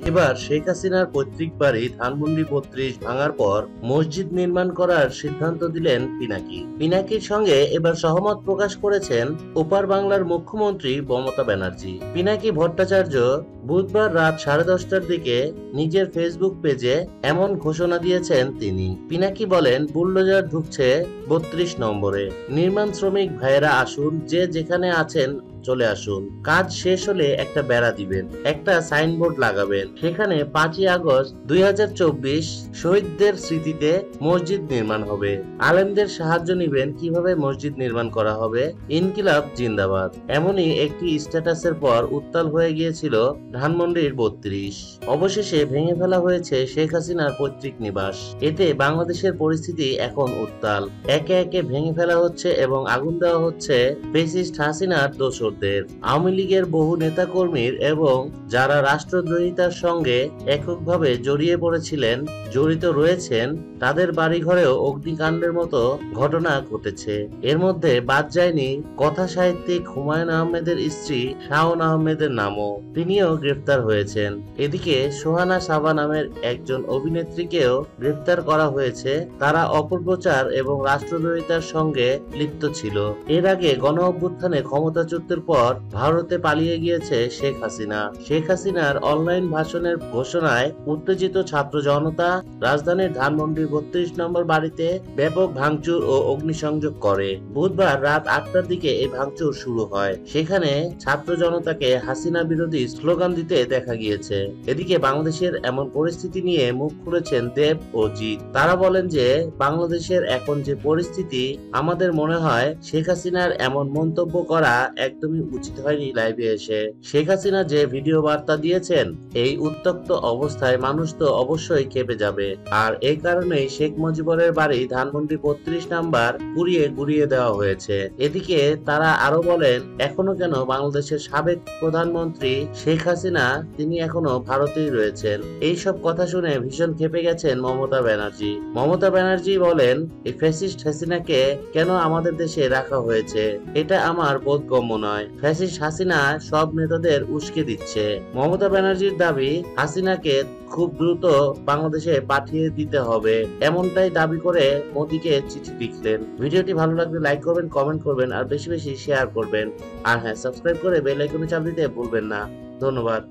এবার শেখ হাসিনার পৈতৃক বাড়ি ধানমন্ডি ৩২ ভাঙার পর মসজিদ নির্মাণ করার সিদ্ধান্ত দিলেন পিনাকি। পিনাকির সঙ্গে এবার সহমত প্রকাশ করেছেন ওপার বাংলার মুখ্যমন্ত্রী মমতা ব্যানার্জি। পিনাকি ভট্টাচার্য বুধবার রাত 10:30টার দিকে নিজের ফেসবুক পেজে এমন ঘোষণা দিয়েছেন তিনি। পিনাকি বলেন, বুলডোজার ঢুকছে ৩২ নম্বরে। নির্মাণ শ্রমিক ভাইয়েরা আসুন, যে যেখানে আছেন চলে আসুন। কাজ শেষ হলে একটা বেড়া দিবেন, একটা সাইনবোর্ড লাগাবেন, সেখানে 5ই আগস্ট 2024 শহীদদের স্মৃতিতে মসজিদ নির্মাণ হবে। আলেমদের সাহায্য নিবেন কিভাবে মসজিদ নির্মাণ করা হবে। ইনকিলাব জিন্দাবাদ। এমনই একটি স্ট্যাটাসের পর উত্তাল হয়ে গিয়েছিল ধানমন্ডির ৩২। অবশেষে ভেঙে ফেলা হয়েছে শেখ হাসিনার পৈতৃক নিবাস। এতে বাংলাদেশের পরিস্থিতি এখন উত্তাল। একে একে ভেঙে ফেলা হচ্ছে এবং আগুন দেওয়া হচ্ছে ফ্যাসিস্ট হাসিনার দোসর। আওয়ামী লীগের বহু নেতাকর্মীর এবং যারা রাষ্ট্রদ্রোহিতার সঙ্গে এককভাবে জড়িত রয়েছেন তাদের বাড়িঘরেও অগ্নিকাণ্ডের মতো ঘটনা ঘটেছে। এর মধ্যে বাদ যায়নি কথা সাহিত্যিক হুমায়ুন আহমেদের স্ত্রী শাওন আহমেদের নামও। তিনিও গ্রেফতার হয়েছেন। এদিকে সোহানা সাবা নামের একজন অভিনেত্রীকেও গ্রেফতার করা হয়েছে। তারা অপপ্রচার এবং রাষ্ট্রদ্রোহিতার সঙ্গে লিপ্ত ছিল। এর আগে গণ অভ্যুত্থানে ক্ষমতাচ্যুতের পর ভারতে পালিয়ে গিয়েছে শেখ হাসিনা। শেখ হাসিনার অনলাইন ভাষণের ঘোষণায় উত্তেজিত ছাত্র জনতা রাজধানীর ধানমন্ডির ৩২ নম্বর বাড়িতে ব্যাপক ভাঙচুর ও অগ্নিসংযোগ করে। বুধবার রাত 8টার দিকে এই ভাঙচুর শুরু হয়। সেখানে ছাত্র জনতাকে হাসিনা বিরোধী স্লোগান দিতে দেখা গিয়েছে। এদিকে বাংলাদেশের এমন পরিস্থিতি নিয়ে মুখ খুলেছেন দেব ও জিৎ। তারা বলেন যে বাংলাদেশের এখন যে পরিস্থিতি, আমাদের মনে হয় শেখ হাসিনার এমন মন্তব্য করা একদমই উচিত হয়নি। লাইভে এসে শেখ হাসিনা যে ভিডিও বার্তা দিয়েছেন, এই উত্তপ্ত অবস্থায় মানুষ তো অবশ্যই ক্ষেপে যাবে। আর এই কারণেই শেখ মুজিবুরের বাড়ি ধানমন্ডি ৩২ নাম্বার গুড়িয়ে দেওয়া হয়েছে। এদিকে তারা আরো বলেন, এখনো কেন বাংলাদেশের সাবেক প্রধানমন্ত্রী শেখ হাসিনা তিনি এখনো ভারতেই রয়েছেন। এইসব কথা শুনে ভীষণ ক্ষেপে গেছেন মমতা ব্যানার্জি। মমতা ব্যানার্জি বলেন, এই ফ্যাসিস্ট হাসিনাকে কেন আমাদের দেশে রাখা হয়েছে, এটা আমার বোধগম্য নয়। ফ্যাসিস্ট হাসিনা সব নেতাদের উস্কে দিচ্ছে। মমতা ব্যানার্জির দাবি, হাসিনাকে খুব দ্রুত বাংলাদেশে পাঠিয়ে দিতে হবে, এমনটাই দাবি করে মোদিকে চিঠি লিখলেন। ভিডিওটি ভালো লাগলে লাইক করবেন, কমেন্ট করবেন আর বেশি বেশি শেয়ার করবেন। আর হ্যাঁ, সাবস্ক্রাইব করে বেল আইকনে চাপ দিতে ভুলবেন না। ধন্যবাদ।